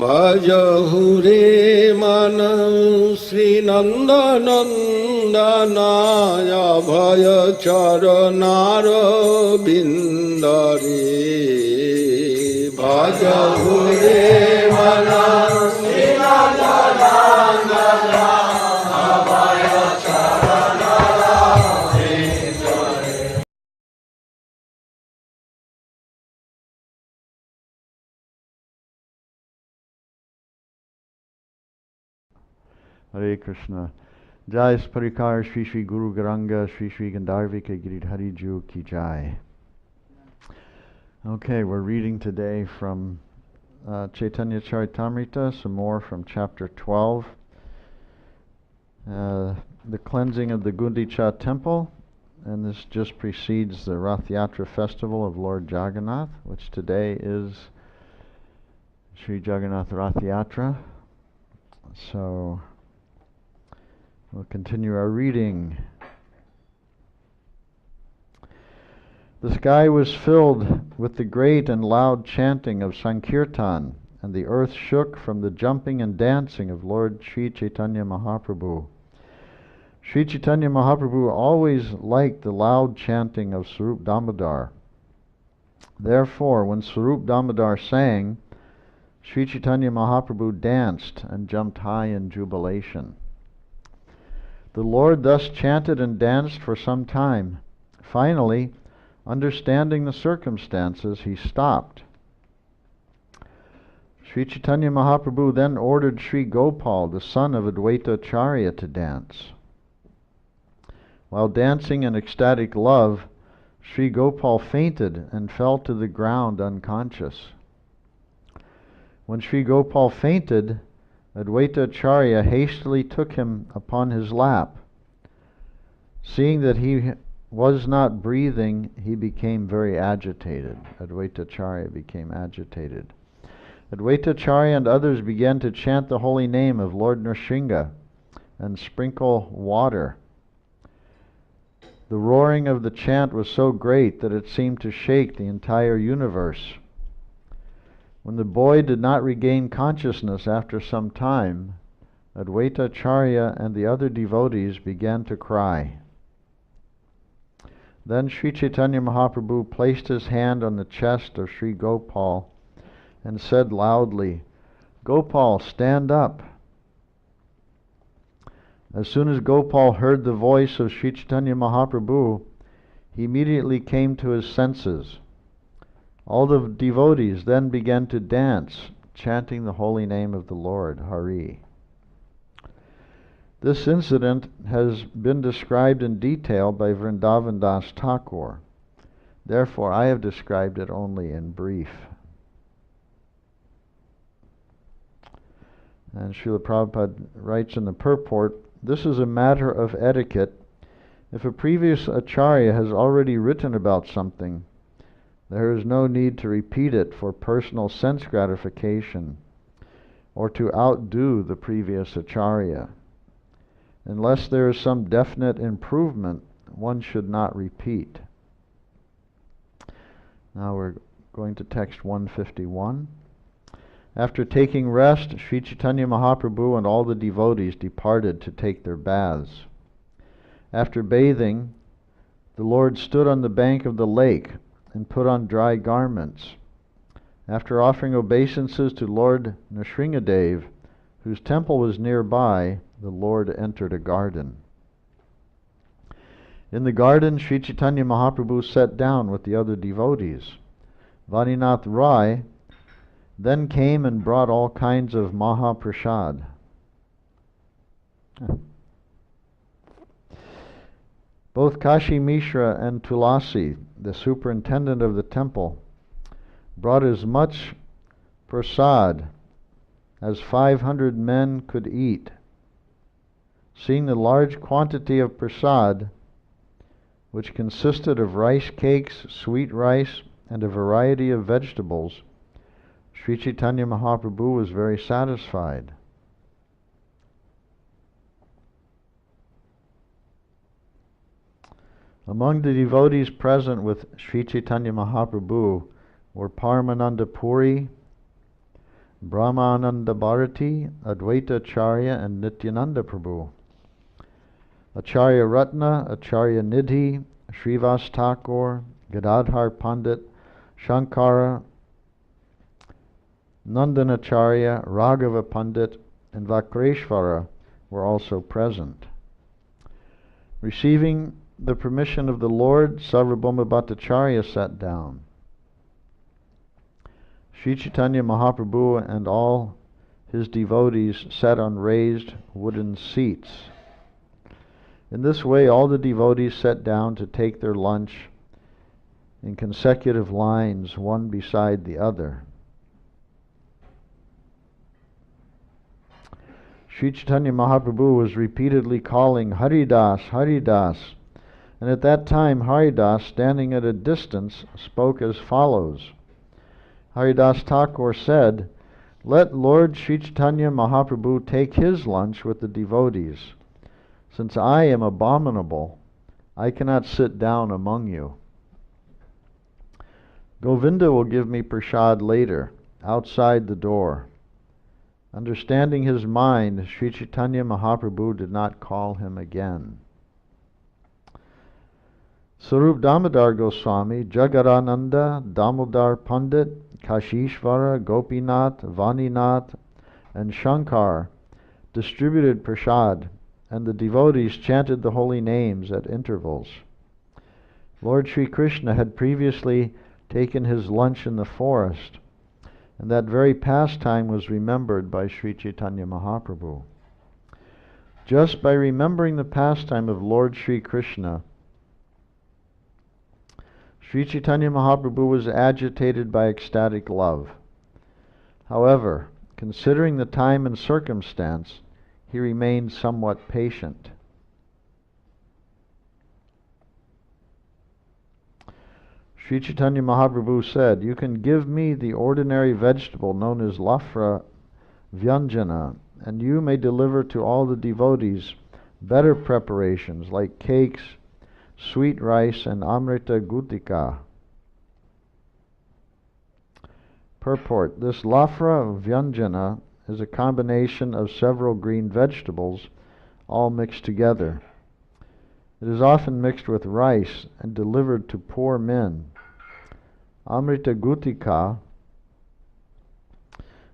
Bhajahure Manam Sri Nandanandanaya Bhaya Charanara Bindare Bhajahure Manam Sri Nandanandanaya Bhaya Charanara Bindare. Hare Krishna. Jai Parikar Shri Shri Guru Garanga Shri Shri Gandharvika Giridhari Ju Ki Jai. Okay, we're reading today from Chaitanya Charitamrta, some more from chapter 12. The cleansing of the Gundicha temple, and this just precedes the Rath Yatra festival of Lord Jagannath, which today is Sri Jagannath Rath Yatra. So we'll continue our reading. The sky was filled with the great and loud chanting of Sankirtan, and the earth shook from the jumping and dancing of Lord Sri Chaitanya Mahaprabhu. Sri Chaitanya Mahaprabhu always liked the loud chanting of Swarup Damodar. Therefore, when Swarup Damodar sang, Sri Chaitanya Mahaprabhu danced and jumped high in jubilation. The Lord thus chanted and danced for some time. Finally, understanding the circumstances, he stopped. Sri Chaitanya Mahaprabhu then ordered Sri Gopal, the son of Advaita Acharya, to dance. While dancing in ecstatic love, Sri Gopal fainted and fell to the ground unconscious. When Sri Gopal fainted, Advaita Acharya hastily took him upon his lap. Seeing that he was not breathing, he became very agitated. Advaita Acharya became agitated. Advaita Acharya and others began to chant the holy name of Lord Nrsimha and sprinkle water. The roaring of the chant was so great that it seemed to shake the entire universe. When the boy did not regain consciousness after some time, Advaita Acharya and the other devotees began to cry. Then Sri Chaitanya Mahaprabhu placed his hand on the chest of Sri Gopal and said loudly, "Gopal, stand up." As soon as Gopal heard the voice of Sri Chaitanya Mahaprabhu, he immediately came to his senses. All the devotees then began to dance, chanting the holy name of the Lord, Hari. This incident has been described in detail by Vrindavan Das Thakur. Therefore, I have described it only in brief. And Srila Prabhupada writes in the purport, "This is a matter of etiquette. If a previous acharya has already written about something, there is no need to repeat it for personal sense gratification or to outdo the previous acharya. Unless there is some definite improvement, one should not repeat." Now we're going to text 151. After taking rest, Sri Chaitanya Mahaprabhu and all the devotees departed to take their baths. After bathing, the Lord stood on the bank of the lake and put on dry garments. After offering obeisances to Lord Nrsimhadev, whose temple was nearby, the Lord entered a garden. In the garden, Sri Chaitanya Mahaprabhu sat down with the other devotees. Vaninath Rai then came and brought all kinds of Mahaprasad. Both Kashi Mishra and Tulasi, the superintendent of the temple, brought as much prasad as 500 men could eat. Seeing the large quantity of prasad, which consisted of rice cakes, sweet rice, and a variety of vegetables, Sri Chaitanya Mahaprabhu was very satisfied. Among the devotees present with Sri Chaitanya Mahaprabhu were Paramananda Puri, Brahmananda Bharati, Advaita Acharya, and Nityananda Prabhu. Acharya Ratna, Acharya Nidhi, Srivas Thakur, Gadadhar Pandit, Shankara, Nandanacharya, Raghava Pandit, and Vakreshvara were also present. Receiving the permission of the Lord, Sarvabhauma Bhattacharya sat down. Sri Chaitanya Mahaprabhu and all his devotees sat on raised wooden seats. In this way, all the devotees sat down to take their lunch in consecutive lines, one beside the other. Sri Chaitanya Mahaprabhu was repeatedly calling Haridas, Haridas, and at that time Haridas, standing at a distance, spoke as follows. Haridas Thakur said, "Let Lord Sri Chaitanya Mahaprabhu take his lunch with the devotees. Since I am abominable, I cannot sit down among you. Govinda will give me prasad later, outside the door." Understanding his mind, Sri Chaitanya Mahaprabhu did not call him again. Sarup Damodar Goswami, Jagadananda, Damodar Pandit, Kashishvara, Gopinath, Vaninath, and Shankar distributed prasad, and the devotees chanted the holy names at intervals. Lord Sri Krishna had previously taken his lunch in the forest, and that very pastime was remembered by Sri Chaitanya Mahaprabhu. Just by remembering the pastime of Lord Sri Krishna, Sri Chaitanya Mahaprabhu was agitated by ecstatic love. However, considering the time and circumstance, he remained somewhat patient. Sri Chaitanya Mahaprabhu said, "You can give me the ordinary vegetable known as lafra vyanjana, and you may deliver to all the devotees better preparations like cakes, sweet rice, and amrita gutika." Purport: this lafra vyanjana is a combination of several green vegetables, all mixed together. It is often mixed with rice and delivered to poor men. Amrita gutika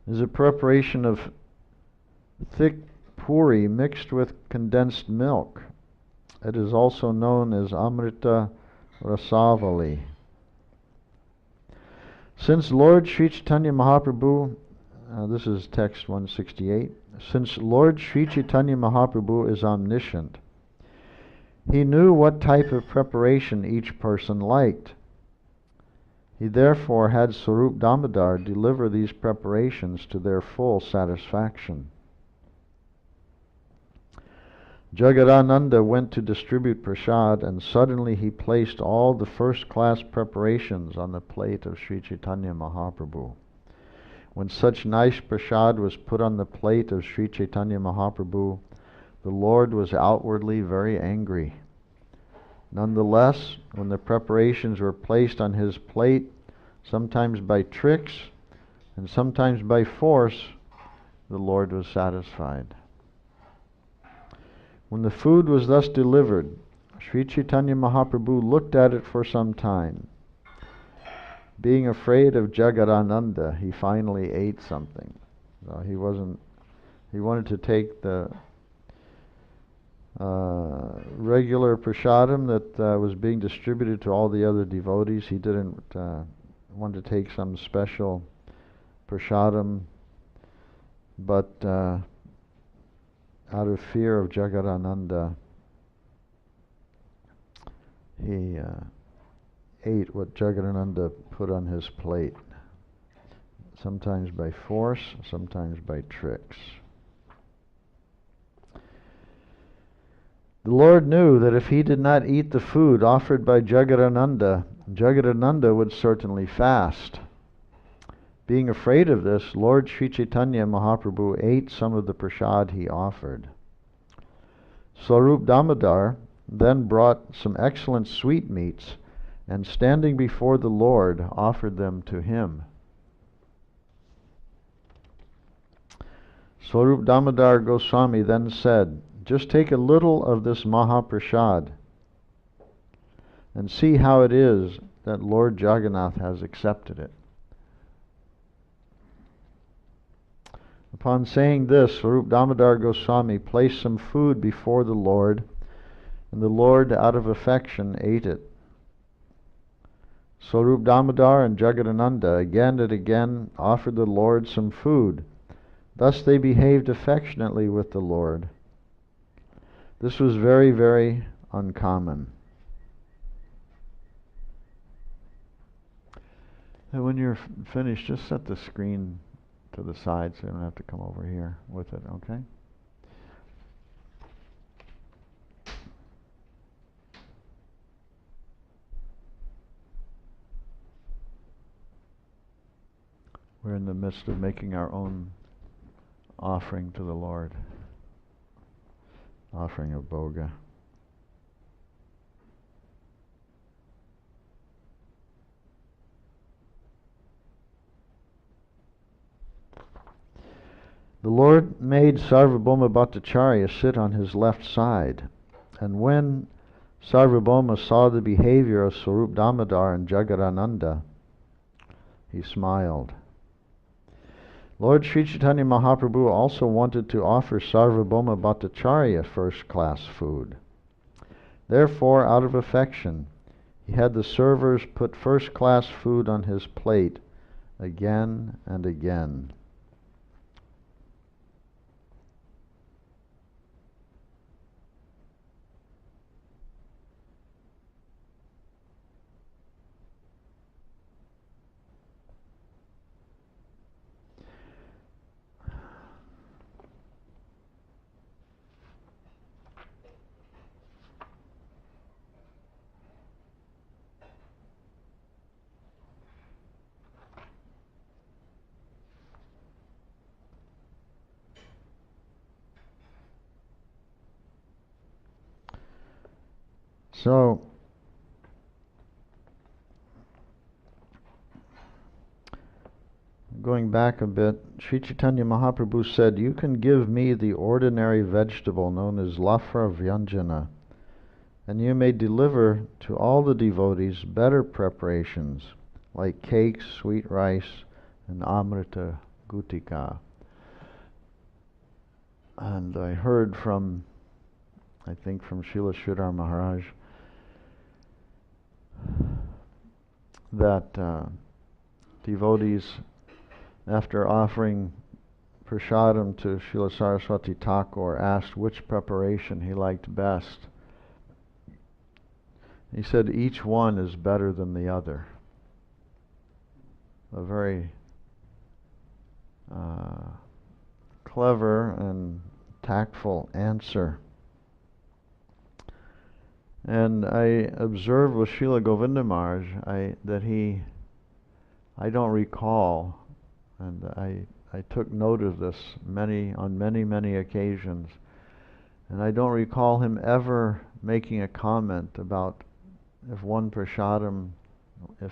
is a preparation of thick puri mixed with condensed milk. It is also known as Amrita Rasavali. Since Lord Sri Chaitanya Mahaprabhu, this is text 168, since Lord Sri Chaitanya Mahaprabhu is omniscient, he knew what type of preparation each person liked. He therefore had Sarup Damodar deliver these preparations to their full satisfaction. Jagadananda went to distribute prasad, and suddenly he placed all the first-class preparations on the plate of Sri Chaitanya Mahaprabhu. When such nice prasad was put on the plate of Sri Chaitanya Mahaprabhu, the Lord was outwardly very angry. Nonetheless, when the preparations were placed on his plate, sometimes by tricks and sometimes by force, the Lord was satisfied. When the food was thus delivered, Sri Chaitanya Mahaprabhu looked at it for some time. Being afraid of Jagadananda, he finally ate something. He wanted to take the regular prasadam that was being distributed to all the other devotees. He didn't want to take some special prasadam, but out of fear of Jagadananda, he ate what Jagadananda put on his plate, sometimes by force, sometimes by tricks. The Lord knew that if he did not eat the food offered by Jagadananda, Jagadananda would certainly fast. Being afraid of this, Lord Sri Chaitanya Mahaprabhu ate some of the prasad he offered. Sarup Damodar then brought some excellent sweetmeats, and standing before the Lord, offered them to him. Swarup Damodar Goswami then said, just take a little of this Mahaprasad and see how it is that Lord Jagannath has accepted it. Upon saying this, Swarup Damodar Goswami placed some food before the Lord, and the Lord, out of affection, ate it. Swarup Damodar and Jagadananda again and again offered the Lord some food. Thus they behaved affectionately with the Lord. This was very, very uncommon. And when you're finished, just set the screen to the side so you don't have to come over here with it, okay? We're in the midst of making our own offering to the Lord. Offering of Bhoga. The Lord made Sarvabhauma Bhattacharya sit on his left side, and when Sarvabhauma saw the behavior of Swarup Damodar and Jagadananda, he smiled. Lord Sri Chaitanya Mahaprabhu also wanted to offer Sarvabhauma Bhattacharya first-class food. Therefore, out of affection, he had the servers put first-class food on his plate again and again. So, going back a bit, Sri Chaitanya Mahaprabhu said, you can give me the ordinary vegetable known as lafra vyanjana, and you may deliver to all the devotees better preparations like cakes, sweet rice, and amrita gutika. And I heard from, I think from Srila Giri Maharaja, that devotees, after offering prasadam to Srila Saraswati Thakur, asked which preparation he liked best. He said each one is better than the other. A very clever and tactful answer. And I observed with Srila Govinda Maharaj that I don't recall, and I took note of this on many occasions, and I don't recall him ever making a comment about if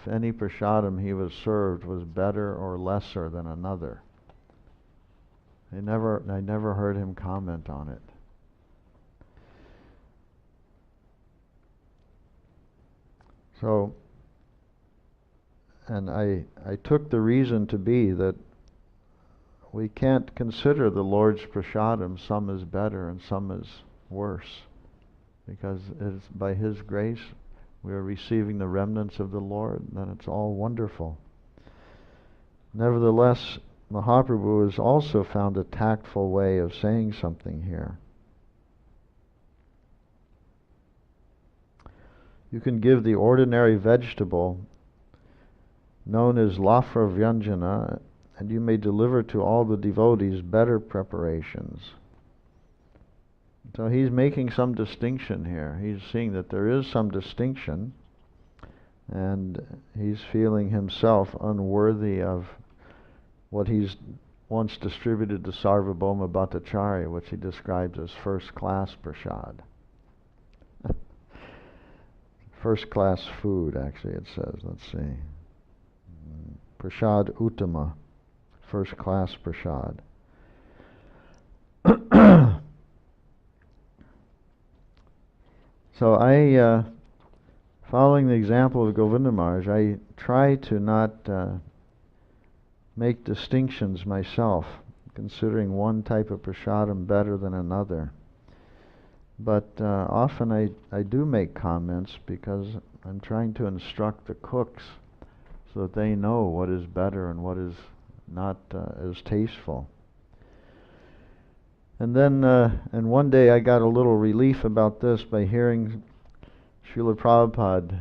any prasadam he was served was better or lesser than another. I never heard him comment on it. So, and I took the reason to be that we can't consider the Lord's prasadam, some is better and some is worse, because it's by His grace we are receiving the remnants of the Lord, then it's all wonderful. Nevertheless, Mahaprabhu has also found a tactful way of saying something here. You can give the ordinary vegetable known as lafra vyanjana, and you may deliver to all the devotees better preparations. So he's making some distinction here. He's seeing that there is some distinction, and he's feeling himself unworthy of what he's once distributed to Sarvabhauma Bhattacharya, which he describes as first-class prasad. First-class food, actually, it says. Let's see. Prasad Uttama. First-class prasad. So I, following the example of Govinda Maharaj, I try to not make distinctions myself, considering one type of prasadam better than another. But often I do make comments because I'm trying to instruct the cooks so that they know what is better and what is not as tasteful. And then, and one day I got a little relief about this by hearing Srila Prabhupada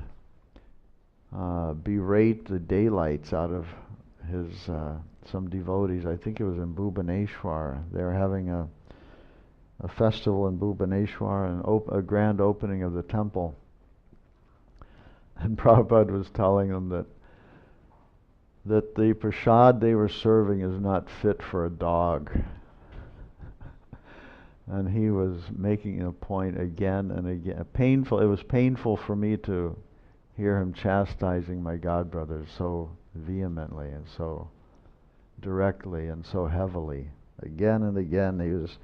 berate the daylights out of his some devotees. I think it was in Bhubaneswar. They were having a festival in Bhubaneswar and a grand opening of the temple. And Prabhupada was telling them that the prasad they were serving is not fit for a dog. And he was making a point again and again. Painful. It was painful for me to hear him chastising my godbrothers so vehemently and so directly and so heavily. Again and again, he was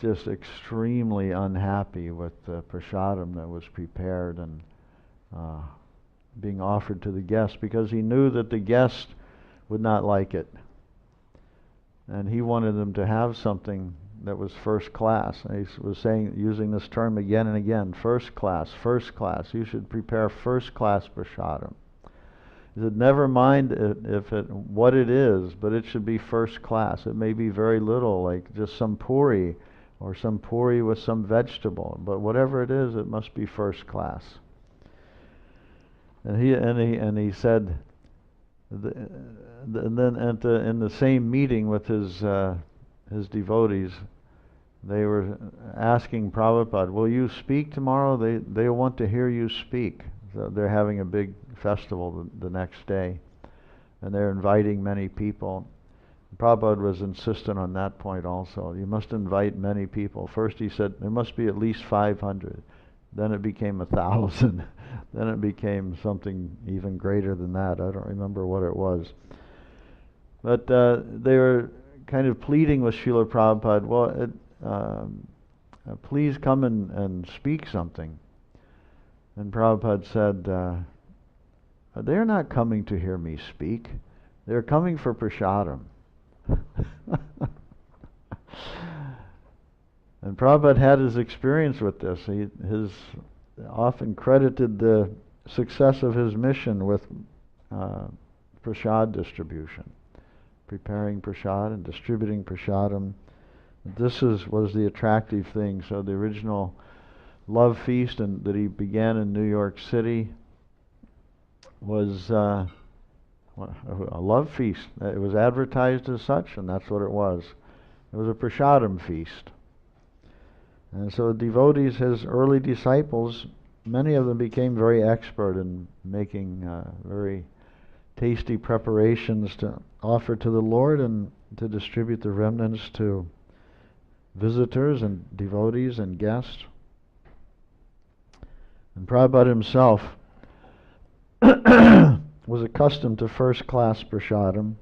just extremely unhappy with the prasadam that was prepared and being offered to the guests, because he knew that the guest would not like it. And he wanted them to have something that was first class. And he was saying, using this term again and again, first class, first class. You should prepare first class prasadam. He said, never mind what it is, but it should be first class. It may be very little, like just some puri, or some puri with some vegetable. But whatever it is, it must be first class. And he said, and then in the same meeting with his devotees, they were asking Prabhupada, will you speak tomorrow? They want to hear you speak. So they're having a big festival the next day, and they're inviting many people. Prabhupada was insistent on that point also. You must invite many people. First he said there must be at least 500. Then it became 1,000. Then it became something even greater than that. I don't remember what it was. But they were kind of pleading with Srila Prabhupada, well, please come and speak something. And Prabhupada said, they're not coming to hear me speak. They're coming for prasadam. And Prabhupada had his experience with this. He often credited the success of his mission with prasad distribution, preparing prasad and distributing prasadam. This was the attractive thing. So the original love feast that he began in New York City was a love feast. It was advertised as such, and that's what it was. It was a prasadam feast. And so devotees, his early disciples, many of them became very expert in making very tasty preparations to offer to the Lord and to distribute the remnants to visitors and devotees and guests. And Prabhupada himself was accustomed to first-class prasadam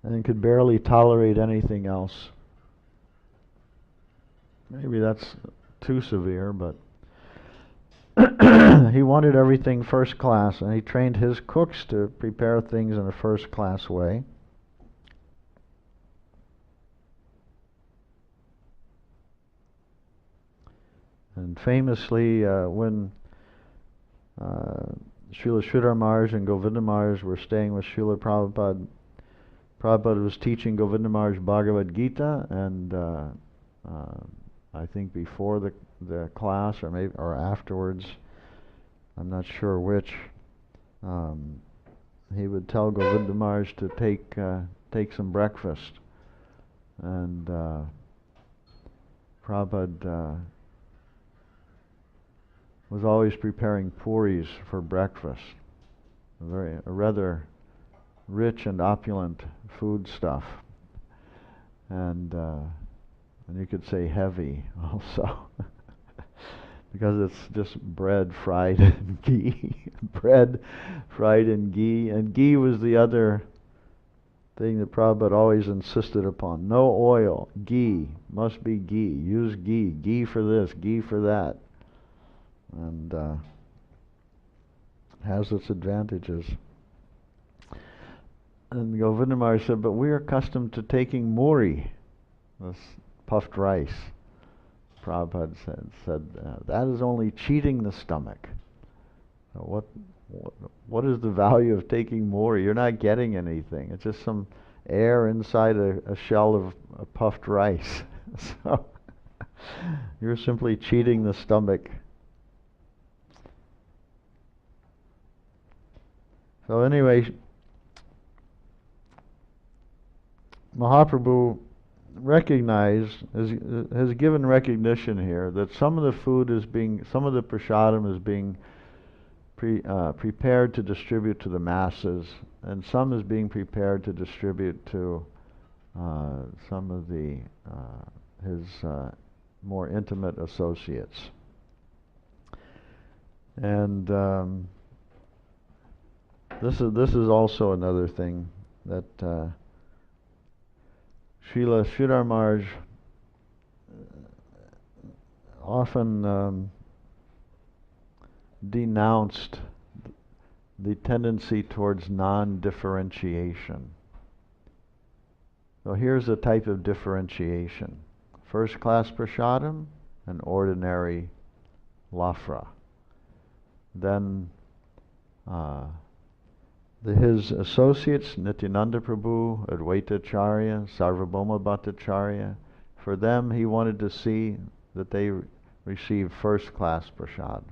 and could barely tolerate anything else. Maybe that's too severe, but he wanted everything first class, and he trained his cooks to prepare things in a first-class way. And famously, when Srila Sridhar Maharaj and Govinda Maharaj were staying with Srila Prabhupada, Prabhupada was teaching Govinda Maharaj Bhagavad Gita, and I think before the class, or afterwards, I'm not sure which, he would tell Govinda Maharaj to take some breakfast, and Prabhupada was always preparing puris for breakfast, a rather rich and opulent food stuff, and you could say heavy also, because it's just bread fried in ghee. Bread fried in ghee. And ghee was the other thing that Prabhupada always insisted upon. No oil. Ghee. Must be ghee. Use ghee. Ghee for this, ghee for that. and has its advantages. And Govinda Maharaj said, but we are accustomed to taking muri, this puffed rice. Prabhupada said that is only cheating the stomach. So what is the value of taking muri? You're not getting anything. It's just some air inside a shell of a puffed rice. So you're simply cheating the stomach. So anyway, Mahaprabhu has given recognition here that some of the food some of the prasadam is being prepared to distribute to the masses, and some is being prepared to distribute to some of his more intimate associates. And this is also another thing that Srila Sridhar Maharaj often denounced the tendency towards non-differentiation. So here's a type of differentiation: first class prasadam and ordinary lafra. Then his associates, Nityananda Prabhu, Advaita Acharya, Sarvabhauma Bhattacharya, for them he wanted to see that they receive first class prasad.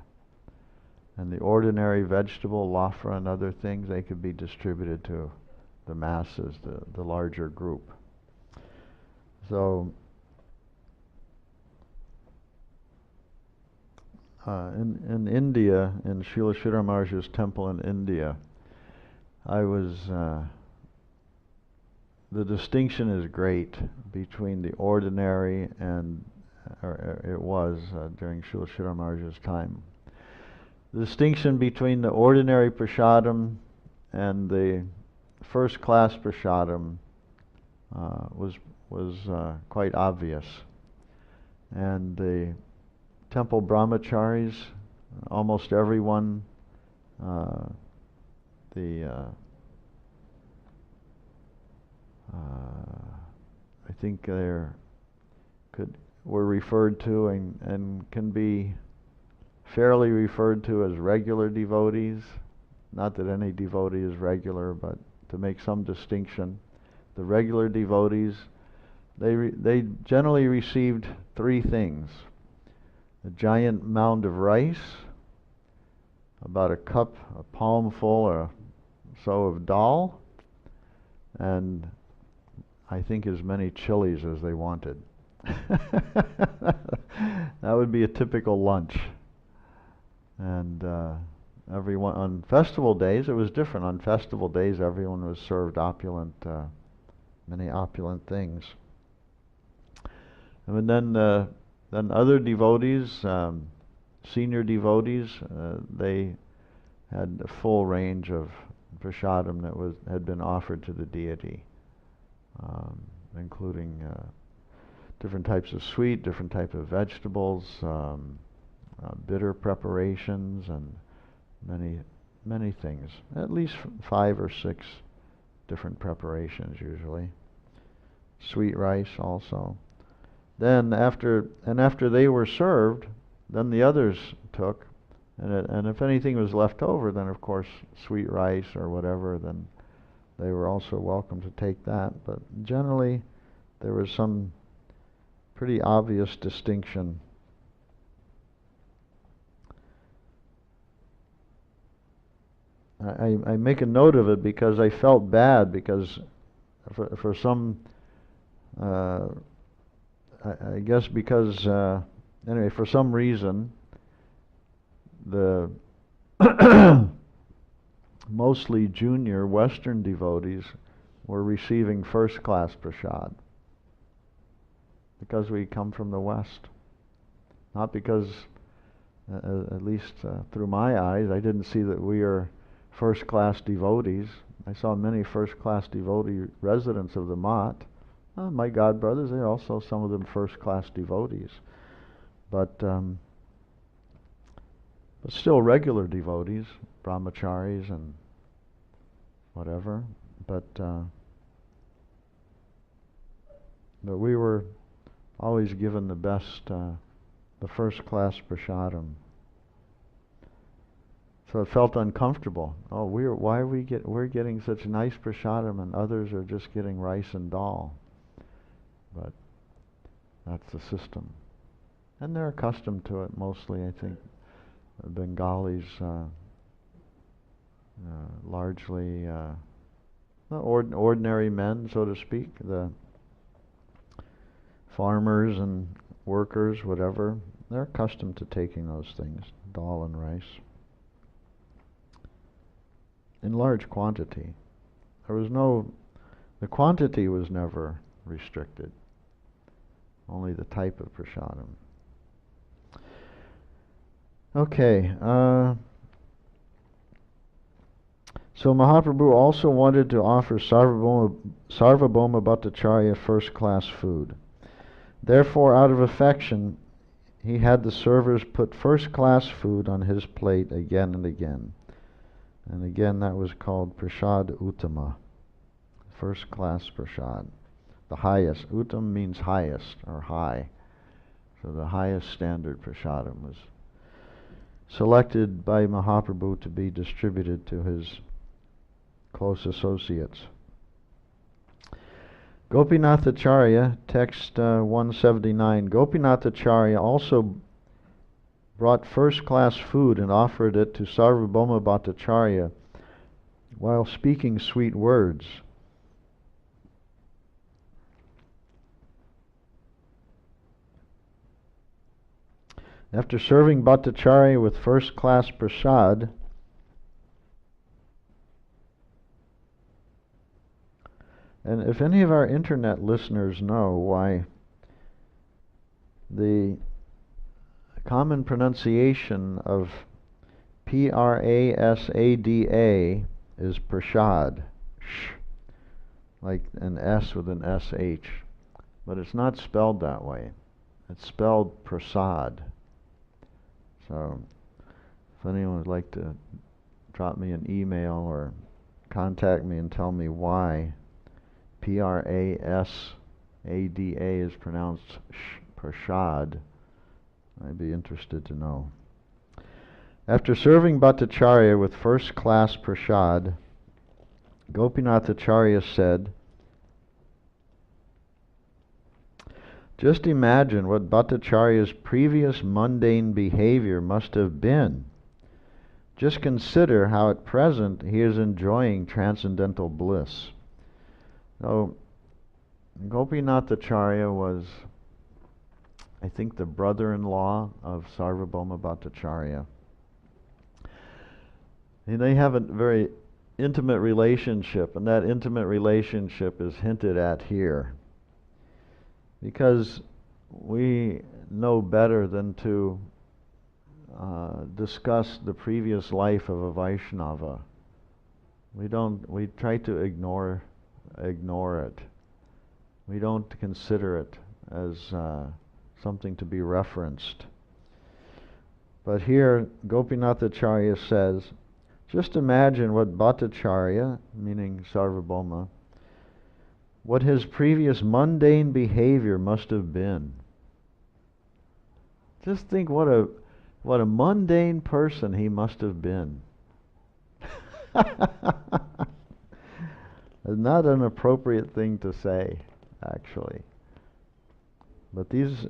And the ordinary vegetable, lafra and other things, they could be distributed to the masses, the larger group. So in India, in Srila Sridhar Maharaj's temple in India, the distinction is great between the ordinary and, it was during Srila Sridhar Maharaj's time. The distinction between the ordinary prasadam and the first class prasadam was quite obvious. And the temple brahmacharis, almost everyone, I think were referred to and can be fairly referred to as regular devotees. Not that any devotee is regular, but to make some distinction. The regular devotees, they generally received three things: a giant mound of rice, about a cup, a palmful or so of dal, and I think as many chilies as they wanted. That would be a typical lunch. And everyone on festival days, it was different. On festival days, everyone was served many opulent things. And then other devotees, senior devotees, they had a full range of prasadam that had been offered to the deity, including different types of sweet, different types of vegetables, bitter preparations, and many things. At least 5 or 6 different preparations usually. Sweet rice also. Then after they were served, then the others took, and if anything was left over, then of course sweet rice or whatever, then they were also welcome to take that. But generally, there was some pretty obvious distinction. I make a note of it because I felt bad, because for some, I guess because, anyway, for some reason, the mostly junior Western devotees were receiving first class prasad, because we come from the West. Not because, at least through my eyes, I didn't see that we are first class devotees. I saw many first class devotee residents of the Math. My god brothers, they're also some of them first class devotees. But but still regular devotees, brahmacharis and whatever. But we were always given the best, the first class prasadam. So it felt uncomfortable. Oh, we're getting such nice prasadam and others are just getting rice and dal. But that's the system. And they're accustomed to it mostly, I think. Bengalis, largely ordinary men, so to speak, the farmers and workers, whatever, they're accustomed to taking those things, dal and rice, in large quantity. The quantity was never restricted, only the type of prasadam. Okay, so Mahaprabhu also wanted to offer Sarvabhauma Bhattacharya first-class food. Therefore, out of affection, he had the servers put first-class food on his plate again and again. And again, that was called Prasad Uttama, first-class prasad. The highest. Uttam means highest or high. So the highest standard prasadam was selected by Mahaprabhu to be distributed to his close associates. Gopinathacharya, text 179, Gopinathacharya also brought first-class food and offered it to Sarvabhauma Bhattacharya while speaking sweet words. After serving Bhattacharya with first-class prasad, and if any of our internet listeners know why the common pronunciation of Prasada is prasad, like an S with an SH, but it's not spelled that way. It's spelled prasad. So, if anyone would like to drop me an email or contact me and tell me why Prasada is pronounced prasad, I'd be interested to know. After serving Bhattacharya with first-class prasad, Gopinathacharya said, "Just imagine what Bhattacharya's previous mundane behavior must have been. Just consider how at present he is enjoying transcendental bliss." So, Gopinathacharya was, I think, the brother-in-law of Sarvabhauma Bhattacharya. And they have a very intimate relationship, and that intimate relationship is hinted at here. Because we know better than to discuss the previous life of a Vaishnava. We try to ignore it. We don't consider it as something to be referenced. But here, Gopinathacharya says, just imagine what Bhattacharya, meaning Sarvabhauma, what his previous mundane behavior must have been. Just think what a mundane person he must have been. Not an appropriate thing to say, actually. But these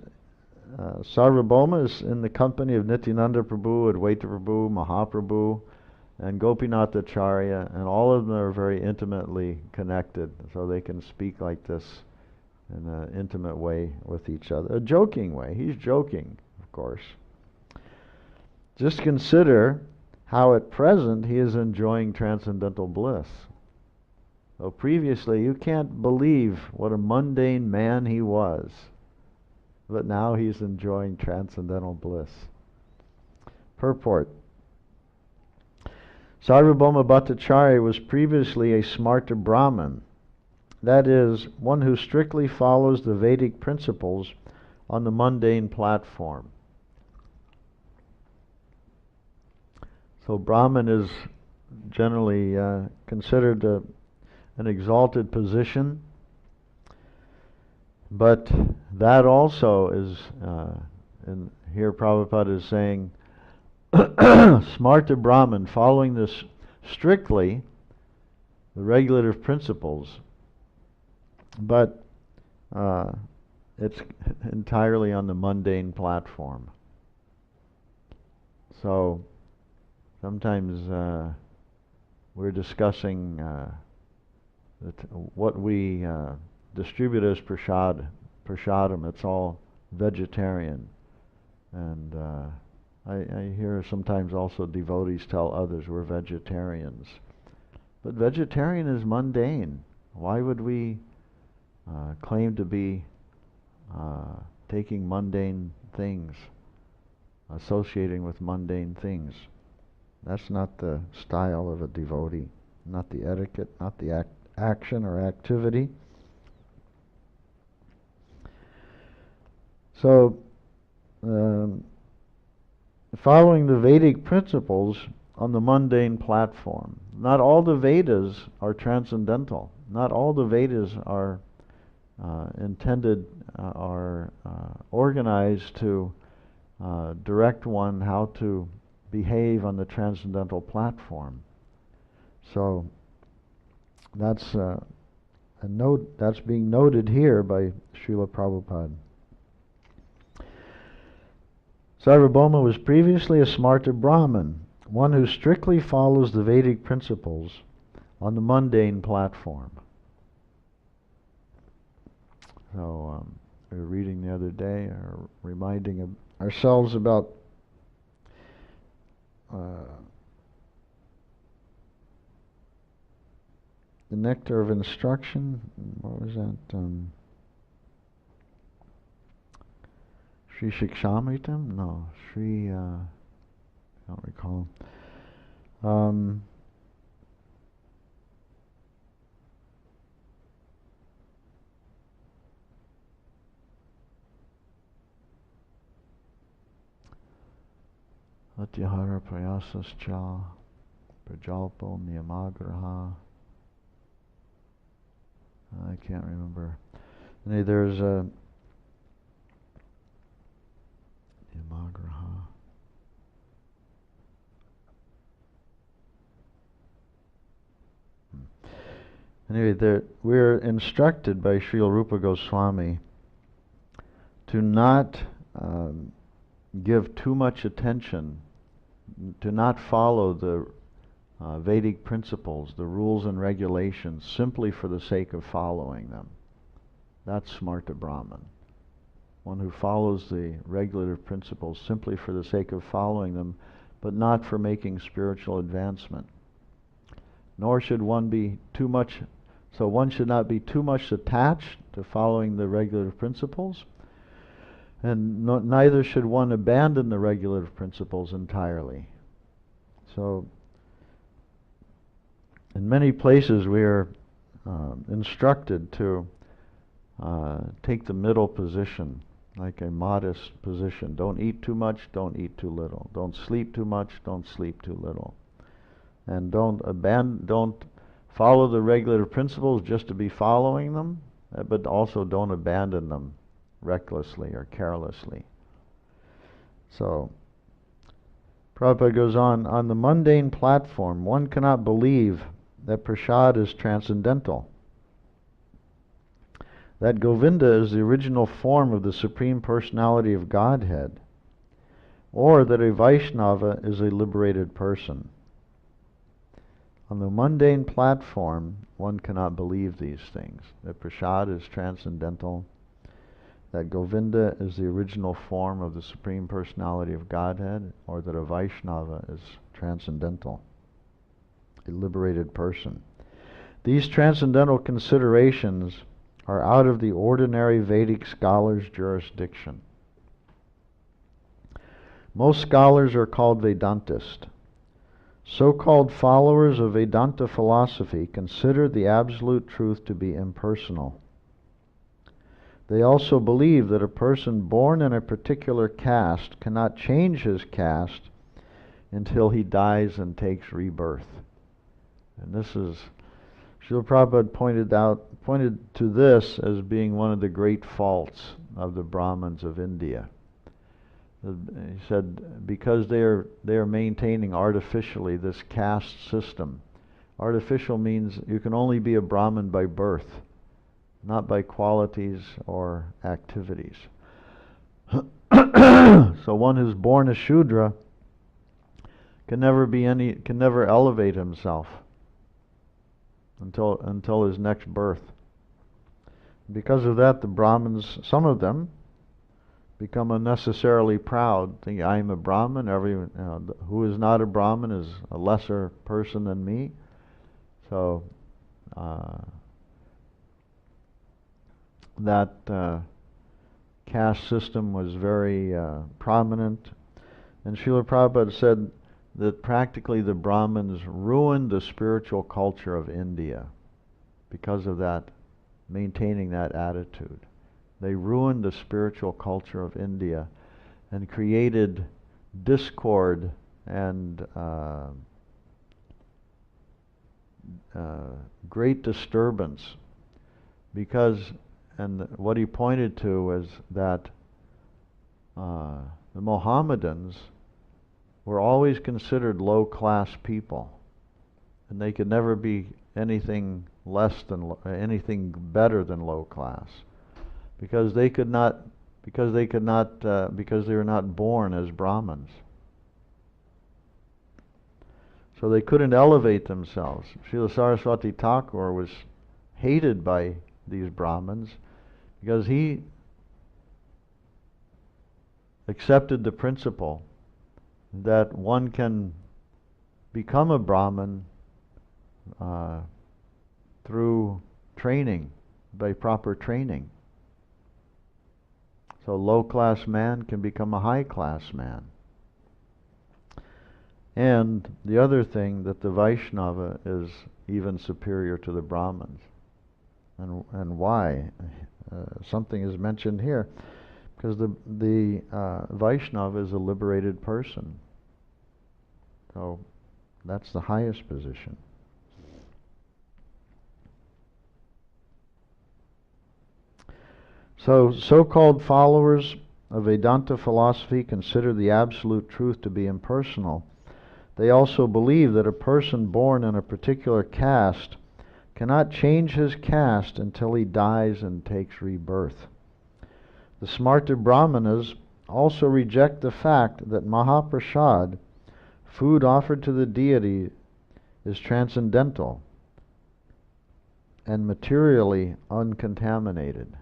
Sarvabhauma is in the company of Nityananda Prabhu, Advaita Prabhu, Mahaprabhu, and Gopinathacharya, and all of them are very intimately connected, so they can speak like this in an intimate way with each other. A joking way. He's joking, of course. Just consider how at present he is enjoying transcendental bliss. So previously, you can't believe what a mundane man he was, but now he's enjoying transcendental bliss. Purport. Sarvabhauma Bhattacharya was previously a Smarta Brahmin, that is, one who strictly follows the Vedic principles on the mundane platform. So Brahman is generally considered an exalted position, but that also is, and here Prabhupada is saying, Smarta Brahman, following this strictly, the regulative principles, but it's entirely on the mundane platform. So sometimes we're discussing what we distribute as prasadam. It's all vegetarian, and I hear sometimes also devotees tell others we're vegetarians. But vegetarian is mundane. Why would we claim to be taking mundane things, associating with mundane things? That's not the style of a devotee, not the etiquette, not the action or activity. So, following the Vedic principles on the mundane platform. Not all the Vedas are transcendental. Not all the Vedas are intended, are organized to direct one how to behave on the transcendental platform. So that's a note that's being noted here by Srila Prabhupada. Sarvabhauma was previously a Smarta Brahman, one who strictly follows the Vedic principles on the mundane platform. So we were reading the other day, reminding ourselves about the nectar of instruction. What was that? Sri Shikshamritam? No, Sri, I don't recall. Atyahara Prayasascha Prajalpo Niyamagraha. I can't remember. There's a Niyamagraha. Anyway, we're instructed by Srila Rupa Goswami to not give too much attention, to not follow the Vedic principles, the rules and regulations, simply for the sake of following them. That's Smarta Brahman. One who follows the regulative principles simply for the sake of following them, but not for making spiritual advancement. Nor should one be too much, so one should not be too much attached to following the regulative principles, and neither should one abandon the regulative principles entirely. So, in many places we are instructed to take the middle position, like a modest position. Don't eat too much, don't eat too little. Don't sleep too much, don't sleep too little. And don't follow the regulative principles just to be following them, but also don't abandon them recklessly or carelessly. So, Prabhupada goes on the mundane platform, one cannot believe that prasad is transcendental, that Govinda is the original form of the Supreme Personality of Godhead, or that a Vaishnava is a liberated person. On the mundane platform, one cannot believe these things, that prasad is transcendental, that Govinda is the original form of the Supreme Personality of Godhead, or that a Vaishnava is transcendental, a liberated person. These transcendental considerations are out of the ordinary Vedic scholar's jurisdiction. Most scholars are called Vedantists. So-called followers of Vedanta philosophy consider the absolute truth to be impersonal. They also believe that a person born in a particular caste cannot change his caste until he dies and takes rebirth. And this is, Srila Prabhupada pointed to this as being one of the great faults of the Brahmins of India. He said because they are maintaining artificially this caste system. Artificial means you can only be a Brahmin by birth, not by qualities or activities. So one who's born a Shudra can never elevate himself until his next birth. Because of that, the Brahmins, some of them, become unnecessarily proud, thinking I'm a Brahmin. Everyone who is not a Brahmin is a lesser person than me. So that caste system was very prominent, and Srila Prabhupada said that practically the Brahmins ruined the spiritual culture of India because of that, maintaining that attitude. They ruined the spiritual culture of India and created discord and great disturbance because, and what he pointed to was that the Mohammedans were always considered low-class people, and they could never be anything better than low class, because they were not born as Brahmins. So they couldn't elevate themselves. Srila Saraswati Thakur was hated by these Brahmins because he accepted the principle that one can become a Brahmin through training, by proper training. So a low-class man can become a high-class man. And the other thing, that the Vaishnava is even superior to the Brahmins. And why? Something is mentioned here. Because the Vaishnava is a liberated person. So that's the highest position. So-called followers of Vedanta philosophy consider the absolute truth to be impersonal. They also believe that a person born in a particular caste cannot change his caste until he dies and takes rebirth. The Smarta Brahmanas also reject the fact that Mahaprasad, food offered to the deity, is transcendental and materially uncontaminated.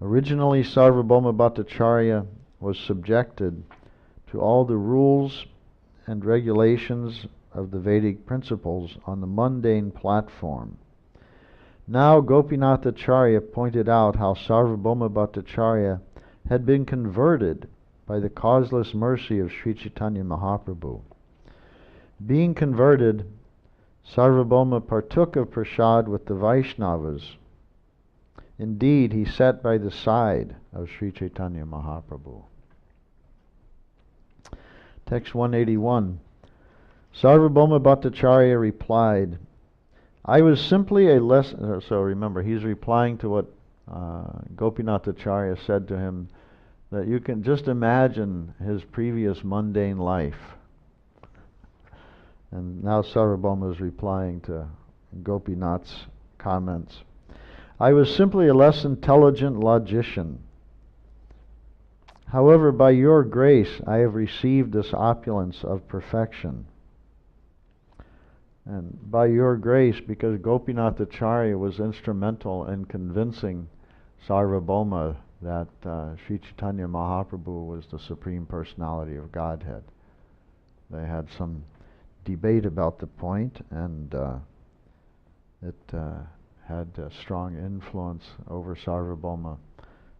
Originally, Sarvabhauma Bhattacharya was subjected to all the rules and regulations of the Vedic principles on the mundane platform. Now Gopinath Acharya pointed out how Sarvabhauma Bhattacharya had been converted by the causeless mercy of Sri Chaitanya Mahaprabhu. Being converted, Sarvabhauma partook of prasad with the Vaishnavas. Indeed, he sat by the side of Sri Chaitanya Mahaprabhu. Text 181. Sarvabhauma Bhattacharya replied, I was simply a less... So remember, he's replying to what Gopinath Acharya said to him, that you can just imagine his previous mundane life. And now Sarvabhauma is replying to Gopinath's comments. I was simply a less intelligent logician. However, by your grace, I have received this opulence of perfection. And by your grace, because Gopinath Acharya was instrumental in convincing Sarvabhauma that Sri Chaitanya Mahaprabhu was the Supreme Personality of Godhead. They had some debate about the point, and it had a strong influence over Sarvabhauma.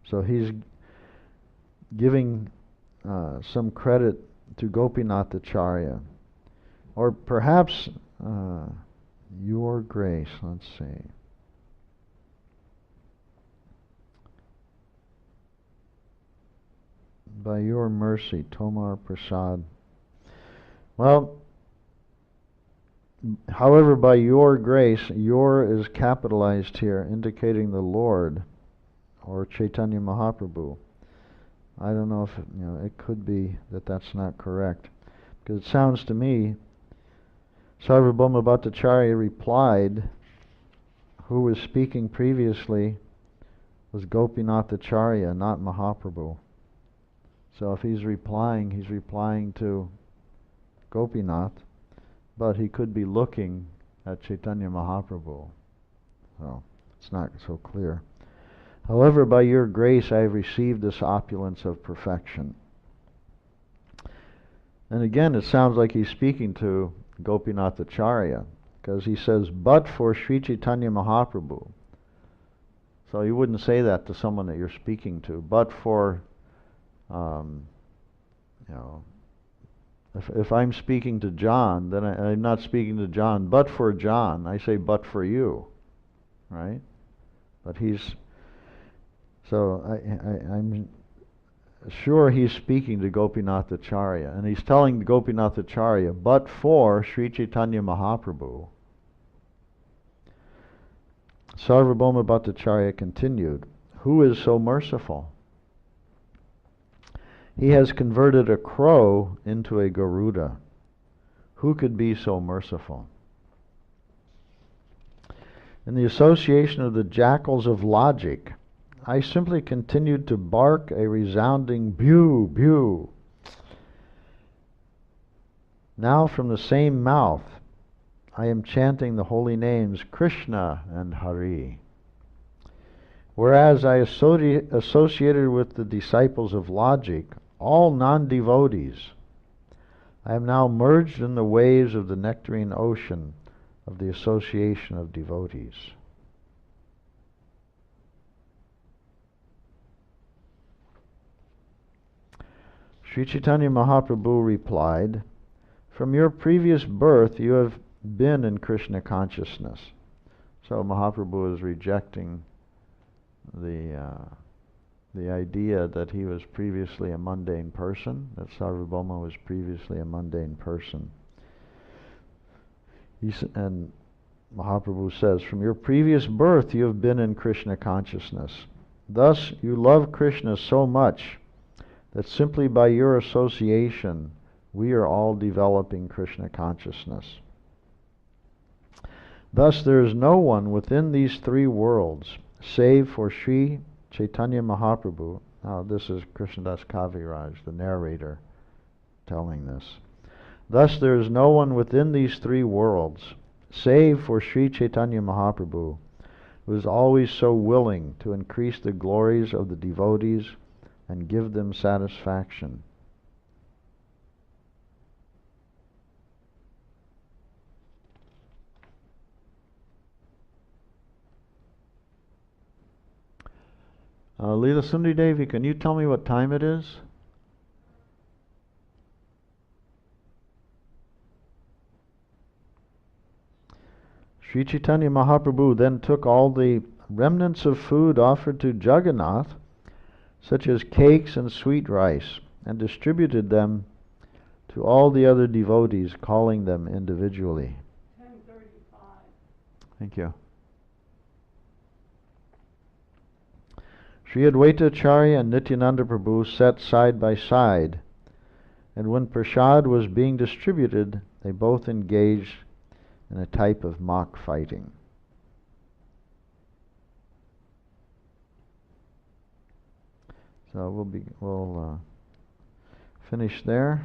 So he's giving some credit to Gopinath Acharya. Or perhaps your grace, let's see. by your mercy, Tomar Prasad. Well, however, by your grace, your is capitalized here, indicating the Lord, or Chaitanya Mahaprabhu. I don't know if, it could be that that's not correct. Because it sounds to me, Sarvabhauma Bhattacharya replied, who was speaking previously was Gopinath Acharya, not Mahaprabhu. So if he's replying to Gopinath, but he could be looking at Chaitanya Mahaprabhu. So it's not so clear. However, by your grace I have received this opulence of perfection. And again, it sounds like he's speaking to Gopinath Acharya, because he says, but for Sri Chaitanya Mahaprabhu. So you wouldn't say that to someone that you're speaking to, but for, if I'm speaking to John, then I'm not speaking to John, but for John. I say, but for you, right? But I'm sure he's speaking to Gopinath Acharya, and he's telling Gopinath Acharya, but for Sri Chaitanya Mahaprabhu. Sarvabhauma Bhattacharya continued, who is so merciful? He has converted a crow into a Garuda. Who could be so merciful? In the association of the jackals of logic, I simply continued to bark a resounding bew, bew. Now from the same mouth, I am chanting the holy names Krishna and Hari. Whereas I associated with the disciples of logic, all non-devotees, I am now merged in the waves of the nectarine ocean of the association of devotees. Sri Chaitanya Mahaprabhu replied, from your previous birth you have been in Krishna consciousness. So Mahaprabhu is rejecting the idea that he was previously a mundane person, that Sarvabhauma was previously a mundane person. And Mahaprabhu says, from your previous birth you have been in Krishna consciousness. Thus you love Krishna so much that simply by your association we are all developing Krishna consciousness. Thus there is no one within these three worlds, save for Sri Chaitanya Mahaprabhu. Now this is Krishnadas Kaviraj, the narrator, telling this. Thus there is no one within these three worlds, save for Sri Chaitanya Mahaprabhu, who is always so willing to increase the glories of the devotees and give them satisfaction. Leela Sundari Devi, can you tell me what time it is? Sri Chaitanya Mahaprabhu then took all the remnants of food offered to Jagannath, such as cakes and sweet rice, and distributed them to all the other devotees, calling them individually. 10:35. Thank you. Sri Advaita Acharya and Nityananda Prabhu sat side by side, and when prasad was being distributed, they both engaged in a type of mock fighting. So we'll finish there,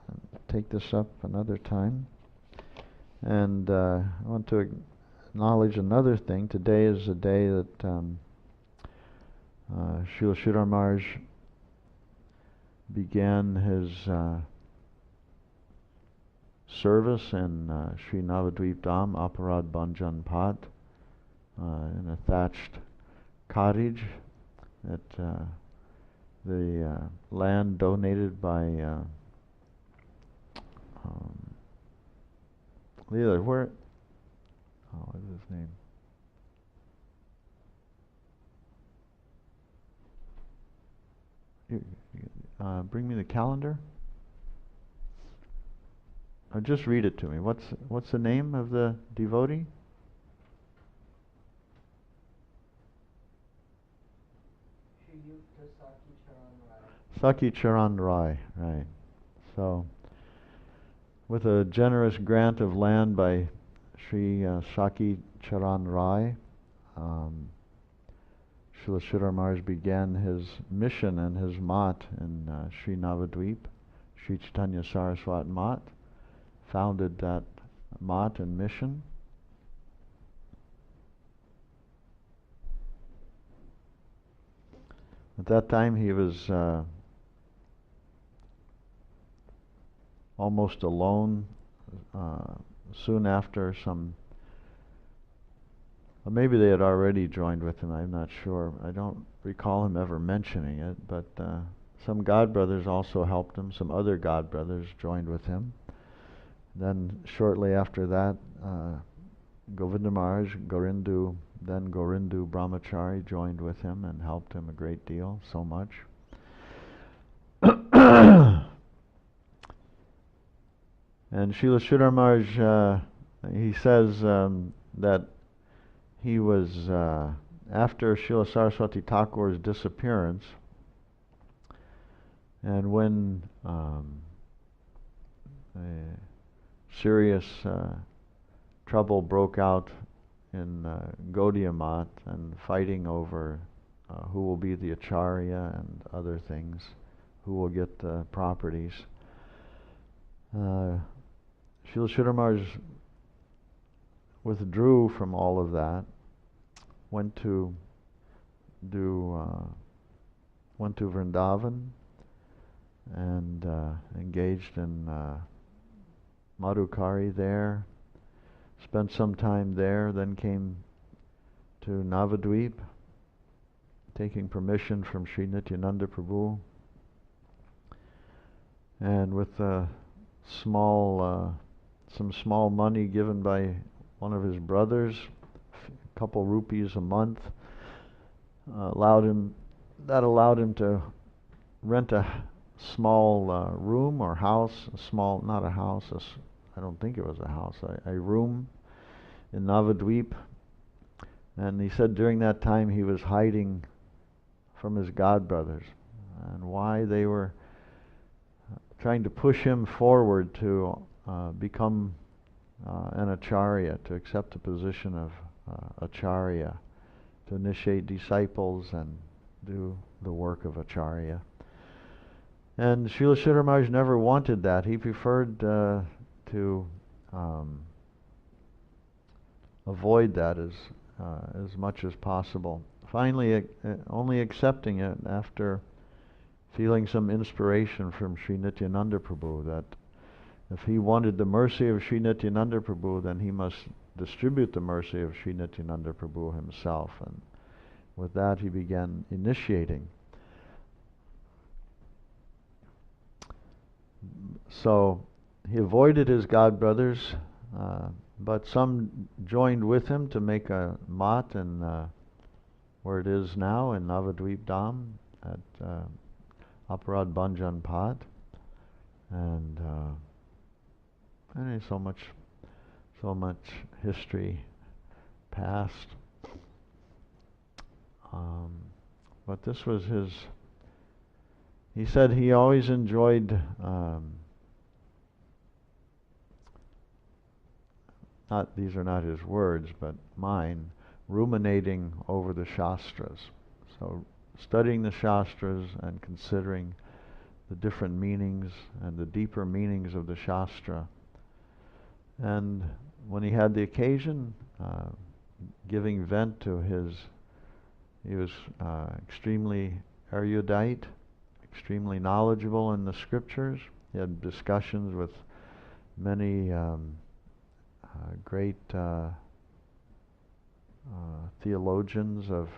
and take this up another time. And I want to acknowledge another thing. Today is a day that Srila Sridhar Maharaj began his service in Sri Navadvip Dham, Aparad Banjan Pat, in a thatched cottage at the land donated by Lila, where? Oh, what is his name? bring me the calendar? Or just read it to me. What's the name of the devotee? Saki Charan Rai, right. So, with a generous grant of land by Sri Saki Charan Rai, Srila Sridhar Maharaj began his mission and his mat in Sri Navadvip. Sri Chaitanya Saraswat Math founded that mat and mission. At that time he was almost alone. Soon after, maybe they had already joined with him, I'm not sure. I don't recall him ever mentioning it, but some godbrothers also helped him. Some other godbrothers joined with him. Then shortly after that, Govinda Maharaj, Gorindu Brahmachari joined with him and helped him a great deal, so much. And Srila Sridhar Maharaj, he says that he was, after Srila Saraswati Thakur's disappearance, and when serious trouble broke out in Gaudiya Math and fighting over who will be the Acharya and other things, who will get the properties, Srila Sridhar Maharaj withdrew from all of that, went to Vrindavan and engaged in Madhukari there, spent some time there, then came to Navadvip, taking permission from Sri Nityananda Prabhu, and with some small money given by one of his brothers, a couple rupees a month, allowed him to rent a small room or house, not a house, I don't think it was a house, a room in Navadvip. And he said during that time he was hiding from his godbrothers, and why they were trying to push him forward to become an acharya, to accept the position of acharya, to initiate disciples and do the work of acharya. And Srila Sridhar Maharaj never wanted that. He preferred to avoid that as much as possible. Finally, only accepting it after feeling some inspiration from Sri Nityananda Prabhu, that if he wanted the mercy of Sri Nityananda Prabhu, then he must distribute the mercy of Sri Nityananda Prabhu himself. And with that he began initiating. So he avoided his godbrothers, but some joined with him to make a mat in where it is now in Navadvip Dham at Aparad Bhanjan Pat, and so much history past. But this was his. He said he always enjoyed these are not his words, but mine, ruminating over the Shastras. So studying the Shastras and considering the different meanings and the deeper meanings of the Shastra. And when he had the occasion, giving vent to he was extremely erudite, extremely knowledgeable in the scriptures. He had discussions with many great theologians of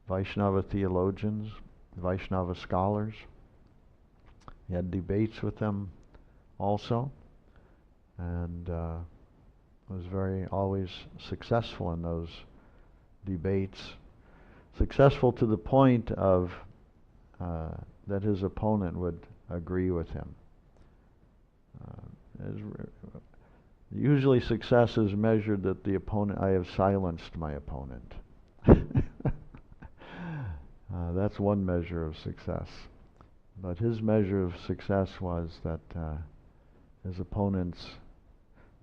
Vaishnava theologians, Vaishnava scholars. He had debates with them also, and was always successful in those debates. Successful to the point of that his opponent would agree with him. Usually success is measured that the opponent, I have silenced my opponent. That's one measure of success. But his measure of success was that his opponents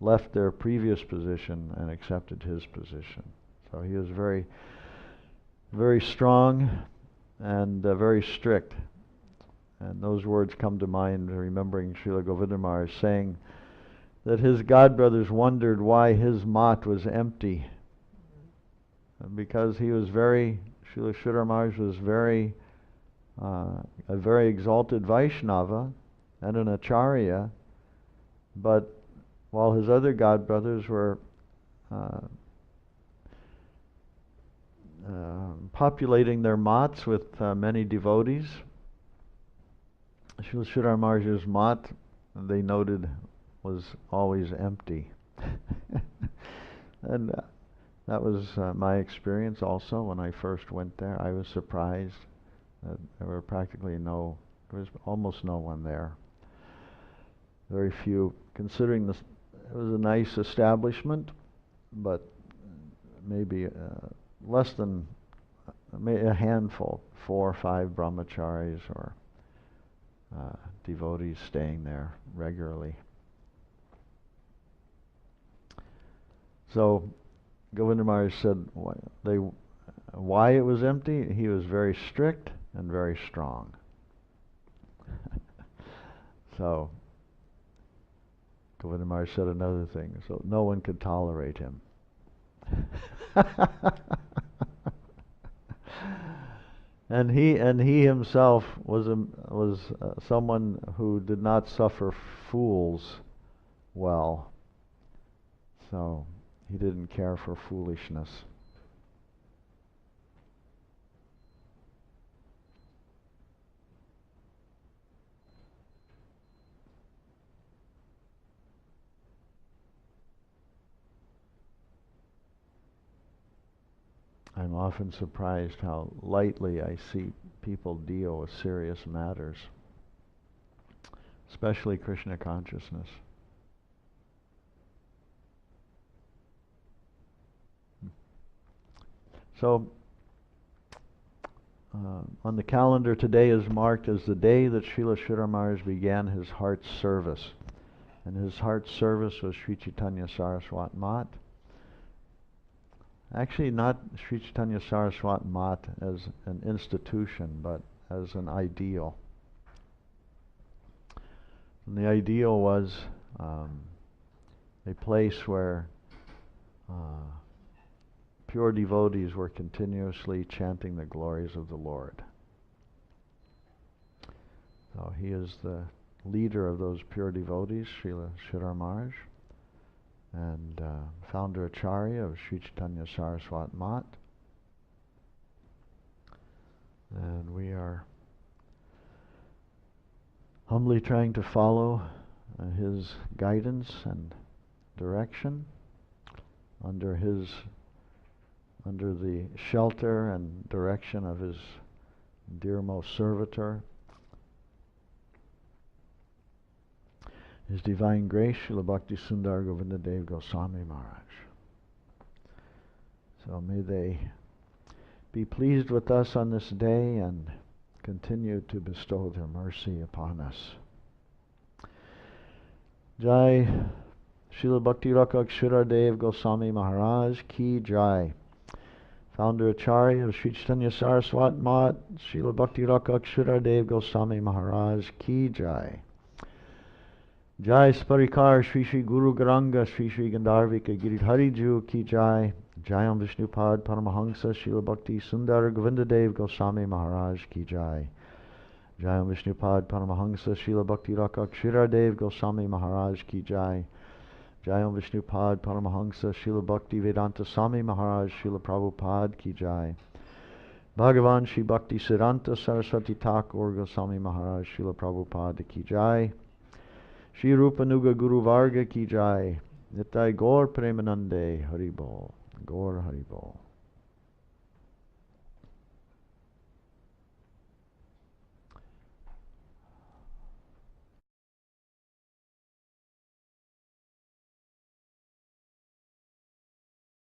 left their previous position and accepted his position. So he was very, very strong and very strict. And those words come to mind, remembering Srila Govinda Maharaj saying that his godbrothers wondered why his mat was empty. Because he was very, Srila Sridhar Maharaj was very, a very exalted Vaishnava and an Acharya, but while his other godbrothers were populating their mats with many devotees, Srila Sridhar Maharaj's mat, they noted, was always empty. And that was my experience also when I first went there. I was surprised that there was almost no one there. Very few, considering it was a nice establishment, but maybe less than a handful, 4 or 5 brahmacharis or devotees staying there regularly. So Govinda Maharaj said why it was empty. He was very strict and very strong. So Govinda Maharaj said another thing. So no one could tolerate him. And he himself was someone who did not suffer fools well. So he didn't care for foolishness. I'm often surprised how lightly I see people deal with serious matters, especially Krishna consciousness. So, on the calendar today is marked as the day that Srila Sridhar Maharaj began his heart's service. And his heart's service was Sri Chaitanya Saraswat Math. Actually, not Sri Chaitanya Saraswat Math as an institution, but as an ideal. And the ideal was a place where pure devotees were continuously chanting the glories of the Lord. So he is the leader of those pure devotees, Srila Sridhar Maharaj, and founder Acharya of Sri Chaitanya Saraswat Math. And we are humbly trying to follow his guidance and direction under the shelter and direction of his dearmost servitor, His Divine Grace, Srila Bhakti Sundar Govinda Dev Goswami Maharaj. So may they be pleased with us on this day and continue to bestow their mercy upon us. Jai Srila Bhakti Rakshara Dev Goswami Maharaj Ki Jai. Founder Acharya of Sri Chaitanya Saraswat Math, Srila Bhakti Rakshara Dev Goswami Maharaj Ki Jai. Jai Sparikar Shri Shri Guru Garanga Shri Shri Gandharvika Giridhari Ju Ki Jai. Jayam Vishnupad Paramahansa Srila Bhakti Sundar Govinda Dev Goswami Maharaj Ki Jai. Jayam Vishnupad Paramahansa Srila Bhakti Rakshara Dev Goswami Maharaj Ki Jai. Jayam Vishnupad Paramahansa Srila Bhakti Vedanta Swami Maharaj Srila Prabhupada Ki Jai. Bhagavan Shri Bhakti Siddhanta Saraswati Thakur Goswami Maharaj Srila Prabhupada Ki Jai. Shri Rupa Nuga Guru Varga Ki Jai. Nitai Gaur Premanande Haribol. Gaur Haribol.